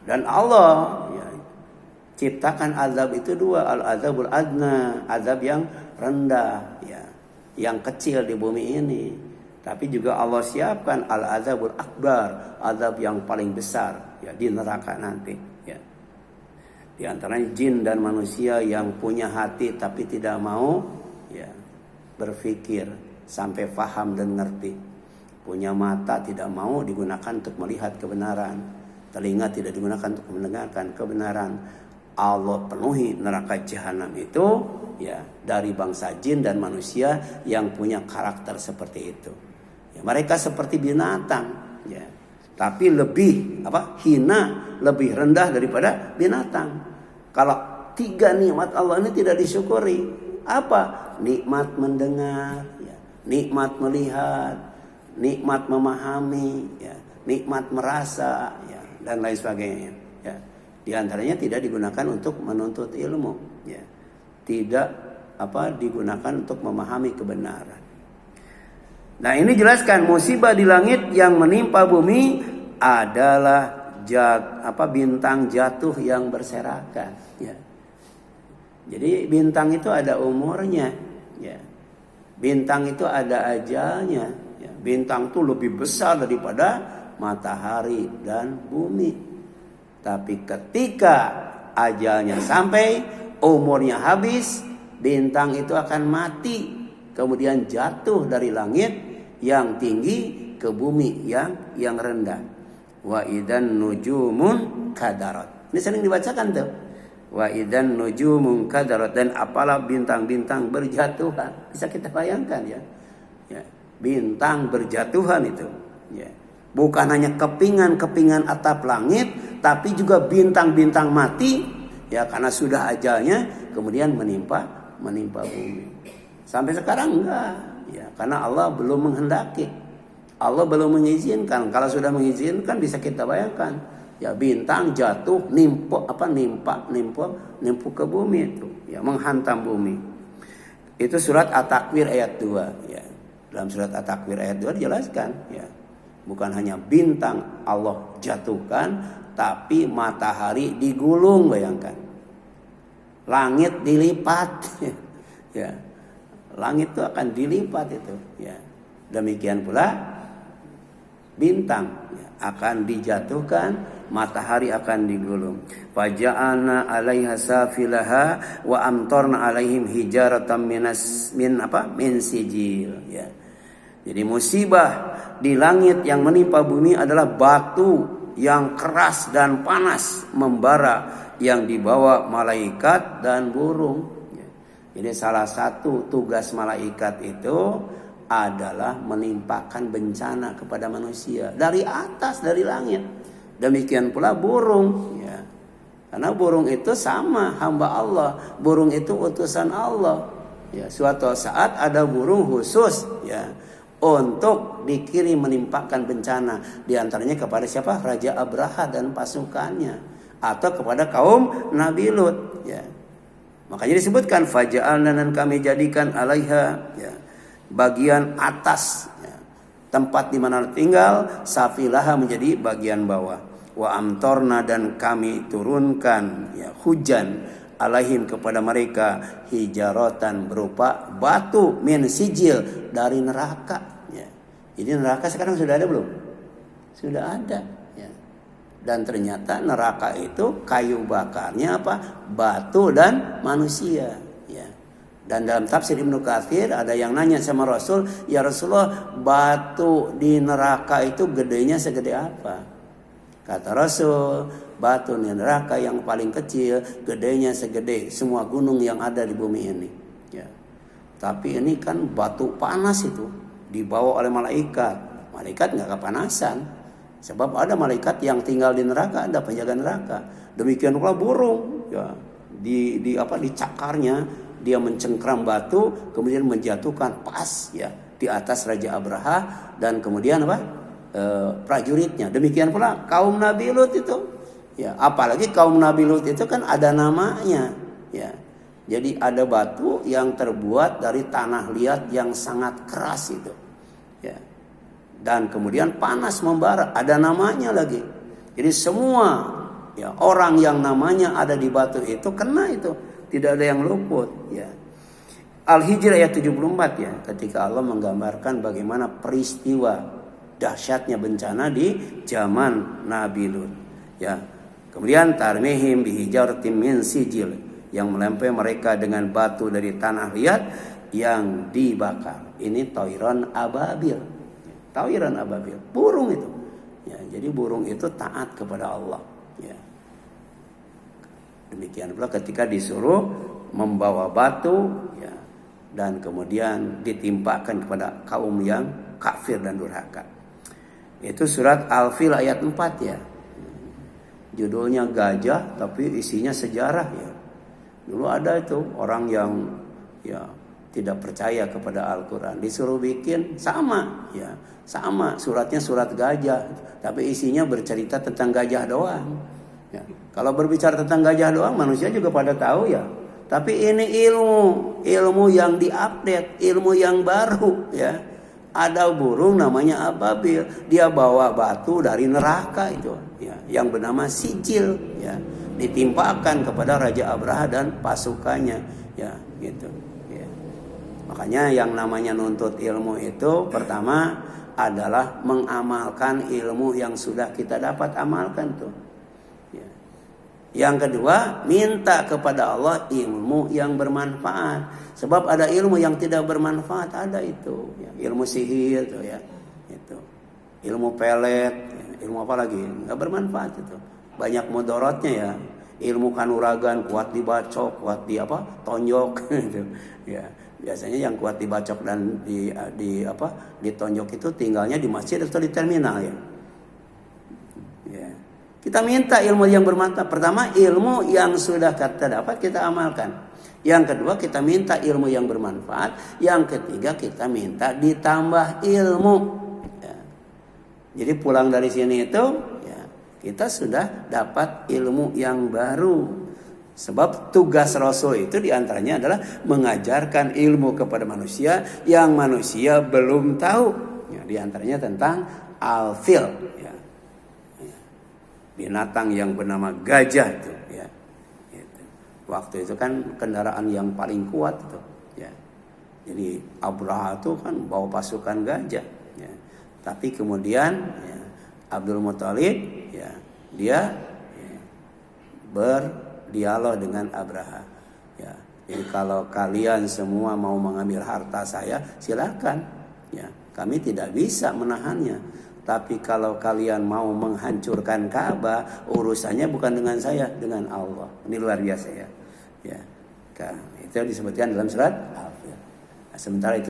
Dan Allah ya, ciptakan azab itu dua, al-azabul adna, azab yang rendah ya, yang kecil di bumi ini. Tapi juga Allah siapkan al-azabul akbar, azab yang paling besar ya di neraka nanti ya. Di antaranya jin dan manusia yang punya hati tapi tidak mau ya berpikir sampai paham dan ngerti. Punya mata tidak mau digunakan untuk melihat kebenaran, telinga tidak digunakan untuk mendengarkan kebenaran. Allah penuhi neraka jahanam itu ya dari bangsa jin dan manusia yang punya karakter seperti itu. Ya, mereka seperti binatang ya, tapi lebih hina, lebih rendah daripada binatang. Kalau 3 nikmat Allah ini tidak disyukuri, apa? Nikmat mendengar ya, nikmat melihat, nikmat memahami ya, nikmat merasa ya, dan lain sebagainya ya. Di antaranya tidak digunakan untuk menuntut ilmu ya. Tidak digunakan untuk memahami kebenaran. Nah, ini jelaskan musibah di langit yang menimpa bumi adalah bintang jatuh yang berserakan ya. Jadi bintang itu ada umurnya ya. Bintang itu ada ajalnya ya. Bintang itu lebih besar daripada matahari dan bumi. Tapi ketika ajalnya sampai, umurnya habis, bintang itu akan mati, kemudian jatuh dari langit yang tinggi ke bumi yang rendah. Wa idzan nujumun kadarat. Ini sering dibacakan tuh. Wa idzan nujumun kadarat, dan apalah bintang-bintang berjatuhan. Bisa kita bayangkan ya. Ya, bintang berjatuhan itu ya. Bukan hanya kepingan-kepingan atap langit, tapi juga bintang-bintang mati ya, karena sudah ajalnya kemudian menimpa bumi. Sampai sekarang enggak ya, karena Allah belum menghendaki. Allah belum mengizinkan. Kalau sudah mengizinkan bisa kita bayangkan ya, bintang jatuh nimpa ke bumi itu ya, menghantam bumi. Itu surat At-Takwir ayat 2 ya. Dalam surat At-Takwir ayat 2 dijelaskan ya, bukan hanya bintang Allah jatuhkan, tapi matahari digulung, bayangkan. Langit dilipat ya. Langit itu akan dilipat itu ya. Demikian pula bintang ya, akan dijatuhkan, matahari akan digulung. Faja'alna 'alaiha safilaha wa amtarna 'alaihim hijaratan min sijil ya. Jadi musibah di langit yang menimpa bumi adalah batu yang keras dan panas membara yang dibawa malaikat dan burung. Jadi salah satu tugas malaikat itu adalah menimpakan bencana kepada manusia dari atas, dari langit. Demikian pula burung ya. Karena burung itu sama hamba Allah, burung itu utusan Allah. Ya, suatu saat ada burung khusus ya, untuk dikirim menimpakan bencana, di antaranya kepada siapa? Raja Abraha dan pasukannya, atau kepada kaum Nabi Lut ya. Makanya disebutkan faja'alna, dan kami jadikan alaiha ya, bagian atas ya, tempat di mana tinggal, safilaha menjadi bagian bawah. Wa amtorna, dan kami turunkan ya, hujan alaihim kepada mereka hijaratan berupa batu min sijil dari neraka ya. Jadi neraka sekarang sudah ada belum? Sudah ada ya. Dan ternyata neraka itu kayu bakarnya batu dan manusia ya. Dan dalam tafsir Ibnu Katsir ada yang nanya sama Rasul, ya Rasulullah, batu di neraka itu gedenya segede apa? Kata Rasul, batu di neraka yang paling kecil gedenya segede semua gunung yang ada di bumi ini ya. Tapi ini kan batu panas itu dibawa oleh malaikat. Malaikat nggak kepanasan, sebab ada malaikat yang tinggal di neraka, ada penjaga neraka. Demikian pula burung ya, di cakarnya dia mencengkram batu, kemudian menjatuhkan pas ya di atas Raja Abraha dan kemudian prajuritnya. Demikian pula kaum Nabi Lut itu ya, apalagi kaum Nabi Lut itu kan ada namanya ya. Jadi ada batu yang terbuat dari tanah liat yang sangat keras itu ya. Dan kemudian panas membara, ada namanya lagi. Jadi semua Ya, orang yang namanya ada di batu itu kena itu, tidak ada yang luput. Ya. Al-Hijr ayat 74 ya, ketika Allah menggambarkan bagaimana peristiwa dahsyatnya bencana di zaman Nabi Lut. Ya. Kemudian tarmihim bihijaratin min sijil, yang melempar mereka dengan batu dari tanah liat yang dibakar. Ini tayran ababil. Tayran ababil, burung itu. Ya, jadi burung itu taat kepada Allah. Ya. Demikian pula ketika disuruh membawa batu, ya, dan kemudian ditimpakan kepada kaum yang kafir dan durhaka. Itu surat Al-Fil ayat 4 ya. Judulnya gajah tapi isinya sejarah ya. Dulu ada itu orang yang ya tidak percaya kepada Al-Quran, disuruh bikin sama ya, sama suratnya surat gajah, tapi isinya bercerita tentang gajah doang. Ya. Kalau berbicara tentang gajah doang, manusia juga pada tahu ya. Tapi ini ilmu yang diupdate, ilmu yang baru ya. Ada burung namanya ababil, dia bawa batu dari neraka itu, ya, yang bernama sijil, ya, ditimpakan kepada Raja Abraha dan pasukannya, ya, gitu. Ya. Makanya yang namanya nuntut ilmu itu pertama adalah mengamalkan ilmu yang sudah kita dapat amalkan tuh. Yang kedua, minta kepada Allah ilmu yang bermanfaat. Sebab ada ilmu yang tidak bermanfaat, ada itu. Ya, ilmu sihir itu ya. Itu. Ilmu pelet, ya, ilmu apa lagi? Enggak bermanfaat itu. Banyak mudaratnya ya. Ilmu kanuragan kuat dibacok, kuat di apa? Tonjok gitu. Ya. Biasanya yang kuat dibacok dan ditonjok itu tinggalnya di masjid atau di terminal ya. Ya. Kita minta ilmu yang bermanfaat. Pertama, ilmu yang sudah kita dapat kita amalkan. Yang kedua, kita minta ilmu yang bermanfaat. Yang ketiga, kita minta ditambah ilmu. Ya. Jadi pulang dari sini itu, ya, kita sudah dapat ilmu yang baru. Sebab tugas Rasul itu diantaranya adalah mengajarkan ilmu kepada manusia yang manusia belum tahu. Ya, diantaranya tentang al-fil. Ya. Binatang yang bernama gajah itu ya. Gitu. Waktu itu kan kendaraan yang paling kuat itu ya. Jadi Abraha itu kan bawa pasukan gajah ya. Tapi kemudian ya, Abdul Muthalib ya, dia ya, berdialog dengan Abraha ya. Jadi kalau kalian semua mau mengambil harta saya, silakan ya. Kami tidak bisa menahannya. Tapi kalau kalian mau menghancurkan Ka'bah, urusannya bukan dengan saya, dengan Allah. Ini luar biasa ya. Ya. Itu disebutkan dalam surat Al-Fil. Sementara itu